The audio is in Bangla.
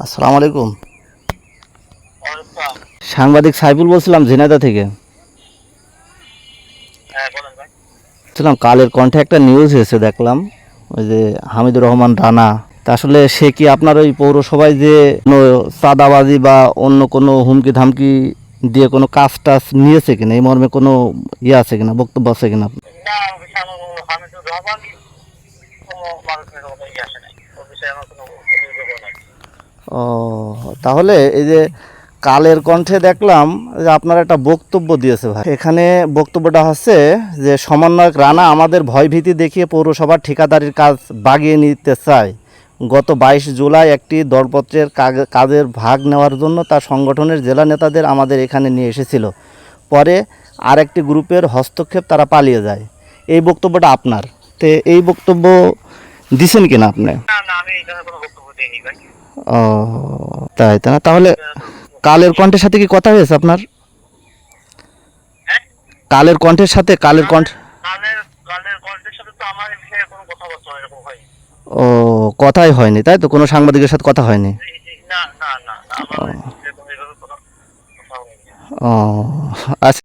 আসসালামু আলাইকুম। আচ্ছা, সাংবাদিক সাইফুল বলছিলাম ঝিনাইদহ থেকে। হ্যাঁ বলেন ভাই। বলছিলাম কালের কণ্ঠে একটা নিউজ এসে দেখলাম, ওই যে হামিদুর রহমান রানা, তা আসলে সে কি আপনার ওই পৌরসভায় যে কোনো চাঁদাবাজি বা অন্য কোনো হুমকি ধামকি দিয়ে কোনো কাজ টাজ নিয়েছে কিনা, এই মর্মে কোনো আছে কিনা, বক্তব্য আছে কিনা? না, ও বিষয়ে আমার হামিদুর রহমান কোনো মানুষের কোনো আসে নাই। ও বিষয়ে আমার কোনো অভিযোগও নাই। ও, তাহলে এই যে কালের কণ্ঠে দেখলাম যে আপনার একটা বক্তব্য দিয়েছে ভাই। এখানে বক্তব্যটা হচ্ছে যে সমন্বয়ক রানা আমাদের ভয়ভীতি দেখিয়ে পৌরসভার ঠিকাদারির কাজ বাগিয়ে নিতে চায়। গত 22 জুলাই একটি দরপত্রের কাজের ভাগ নেওয়ার জন্য তার সংগঠনের জেলা নেতাদের আমাদের এখানে নিয়ে এসেছিল। পরে আরেকটি গ্রুপের হস্তক্ষেপ তারা পালিয়ে যায়। এই বক্তব্যটা আপনার, তে এই বক্তব্য দিছেন কিনা আপনি? না না, আমি এই ধরনের কোনো বক্তব্য দিইনি ভাই। ও, তাই না? তাহলে কালের কণ্ঠের সাথে কি কথা হয়েছে আপনার? হ্যাঁ, কালের কণ্ঠের সাথে কালের কণ্ঠ কালের কালের কণ্ঠের সাথে তো আমার এই বিষয়ে কোনো কথাবার্তা এরকম হয়। ও, কথাই হয়নি তাই তো? কোনো সাংবাদিকের সাথে কথা হয়নি? না না না না, আমার এই বিষয়ে কোনো এভাবে কোনো কথা হয়নি। ও, আচ্ছা।